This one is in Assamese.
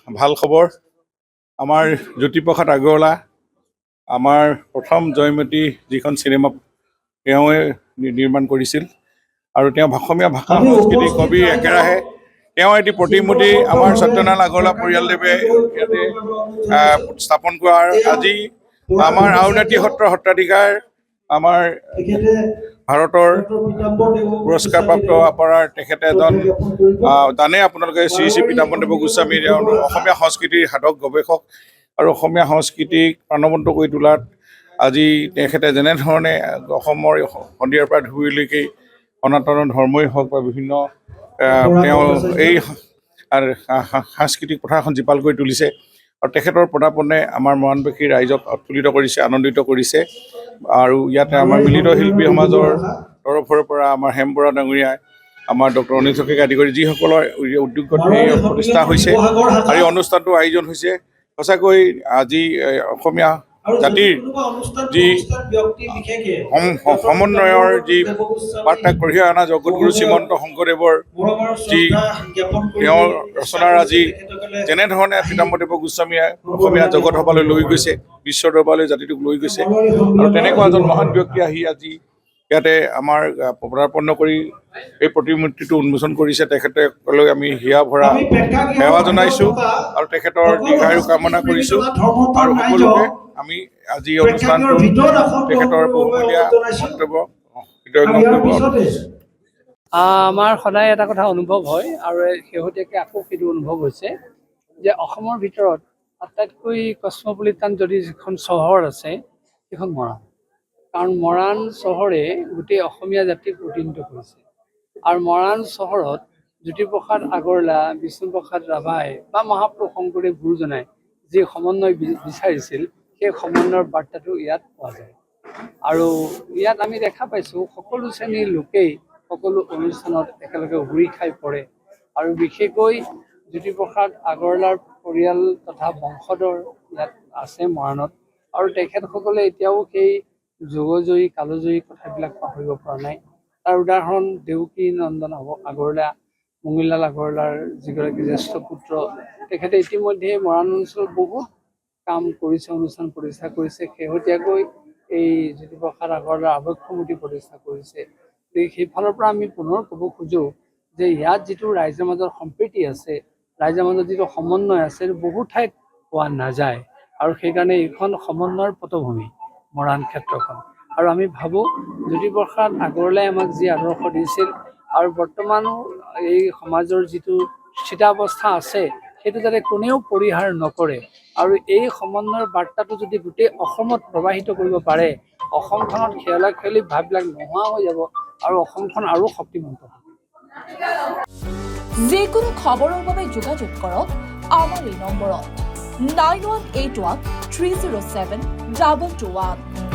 ভাল খবৰ আমাৰ জ্যোতিপ্ৰসাদ আগৰৱালা আমাৰ প্ৰথম জয়মতী যিখন চিনেমা তেওঁৱে নিৰ্মাণ কৰিছিল আৰু তেওঁ অসমীয়া ভাষা সংস্কৃতি কবি একেৰাহে তেওঁ এটি প্ৰতিমূৰ্তি আমাৰ সত্যনাৰায়ণ আগৰৱালা পৰিয়ালদেৱে ইয়াতে স্থাপন কৰাৰ আজি আমাৰ আউনীআটী সত্ৰৰ সত্ৰাধিকাৰ আমাৰ ভাৰতৰ পুৰস্কাৰপ্ৰাপ্ত আপোনাৰ তেখেতে এজন জানে আপোনালোকে শ্ৰী শ্ৰী পীতাম্বৰদেৱ গোস্বামী অসমীয়া সংস্কৃতিৰ সাধক গৱেষক আৰু অসমীয়া সংস্কৃতিক প্ৰাণৱন্ত কৰি তোলাত আজি তেখেতে যেনেধৰণে অসমৰ সন্ধিয়াৰ পৰা ধুবুৰীলৈকে সনাতন ধৰ্মই হওক বা বিভিন্ন তেওঁ এই সাংস্কৃতিক পথাৰখন জীপাল কৰি তুলিছে আৰু তেখেতৰ পদাৰ্পণে আমাৰ মৰাণবাসী ৰাইজক উৎফুল্লিত কৰিছে আনন্দিত কৰিছে আৰু ইয়াতে আমাৰ মিলিত শিল্পী সমাজৰ তৰফৰ পৰা আমাৰ হেম বৰা ডাঙৰীয়াই আমাৰ ডক্টৰ অনিল চকীকে আদি কৰি যিসকলৰ উদ্যোগত এই প্ৰতিষ্ঠা হৈছে আৰু এই অনুষ্ঠানটো আয়োজন হৈছে সঁচাকৈ আজি অসমীয়া জাতিৰ যি সমন্বয়ৰ যি বাৰ্তা কঢ়িয়াই অনা জগতগুৰু শ্ৰীমন্ত শংকৰদেৱৰ যি তেওঁৰ ৰচনাৰ আজি যেনেধৰণে পীতাম্বৰদেৱ গোস্বামীয়ে অসমীয়া জগত সভালৈ লৈ গৈছে বিশ্ব দৰবাৰলৈ জাতিটোক লৈ গৈছে আৰু তেনেকুৱা এজন মহান ব্যক্তি আহি আজি ইয়াতে আমাৰ পদাৰ্পণ কৰি এই প্ৰতিমূৰ্তিটো উন্মোচন কৰিছে তেখেতলৈ আমি হিয়া ভৰা সেৱা জনাইছোঁ আৰু তেখেতৰ দীৰ্ঘায়ু কামনা কৰিছোঁ আৰু সকলোকে আমি আজি অনুষ্ঠানটো তেখেতৰ বহুমূলীয়া মন্তব্য আমাৰ সদায় এটা কথা অনুভৱ হয় আৰু শেহতীয়াকৈ আকৌ সেইটো অনুভৱ হৈছে যে অসমৰ ভিতৰত আটাইতকৈ কসমপলিটান যদি যিখন চহৰ আছে সেইখন মৰাণ কাৰণ মৰাণ চহৰে গোটেই অসমীয়া জাতিক প্ৰতিনিধিত্ব কৰিছে আৰু মৰাণ চহৰত জ্যোতিপ্ৰসাদ আগৰৱালা বিষ্ণুপ্ৰসাদ ৰাভাই বা মহাপুৰুষ শংকৰদেৱ গুৰুজনাই যি সমন্বয় বিচাৰিছিল সেই সমন্বয়ৰ বাৰ্তাটো ইয়াত পোৱা যায় আৰু ইয়াত আমি দেখা পাইছোঁ সকলো শ্ৰেণীৰ লোকেই সকলো অনুষ্ঠানত একেলগে উৰি খাই পৰে আৰু বিশেষকৈ জ্যোতিপ্ৰসাদ আগৰৱালাৰ পৰিয়াল তথা বংশধৰ ইয়াত আছে মৰাণত আৰু তেখেতসকলে এতিয়াও সেই যোগজয়ী কালজয়ী কথাবিলাক পাহৰিব পৰা নাই তাৰ উদাহৰণ দেউকী নন্দন আগৰৱালা মঙিলাল আগৰৱালাৰ যিগৰাকী জ্যেষ্ঠ পুত্ৰ তেখেতে ইতিমধ্যে মৰাণ অঞ্চলত বহুত কাম কৰিছে অনুষ্ঠান প্ৰতিষ্ঠা কৰিছে শেহতীয়াকৈ এই জ্যোতিপ্ৰসাদ আগৰৱালাৰ আৱক্ষ মূৰ্তি প্ৰতিষ্ঠা কৰিছে সেইফালৰ পৰা আমি পুনৰ ক'ব খোজোঁ যে ইয়াত যিটো ৰাইজৰ মাজত সম্প্ৰীতি আছে ৰাইজৰ মাজত যিটো সমন্বয় আছে বহু ঠাইত পোৱা নাযায় আৰু সেইকাৰণে এইখন সমন্বয়ৰ পটভূমি মৰাণ ক্ষেত্ৰখন আৰু আমি ভাবোঁ জ্যোতিপ্ৰসাদ আগৰৱালাই আমাক যি আদৰ্শ দিছিল আৰু বৰ্তমানো এই সমাজৰ যিটো স্থিতাৱস্থা আছে সেইটো যাতে কোনেও পৰিহাৰ নকৰে আৰু এই সমন্বয়ৰ বাৰ্তাটো যদি গোটেই অসমত প্ৰবাহিত কৰিব পাৰে অসমখনত খেলা খেলি ভাববিলাক নোহোৱা হৈ যাব আৰু অসমখন আৰু শক্তিমন্ত হ'ব যিকোনো খবৰৰ বাবে যোগাযোগ কৰক আমাৰ এই নম্বৰত 9181 307 221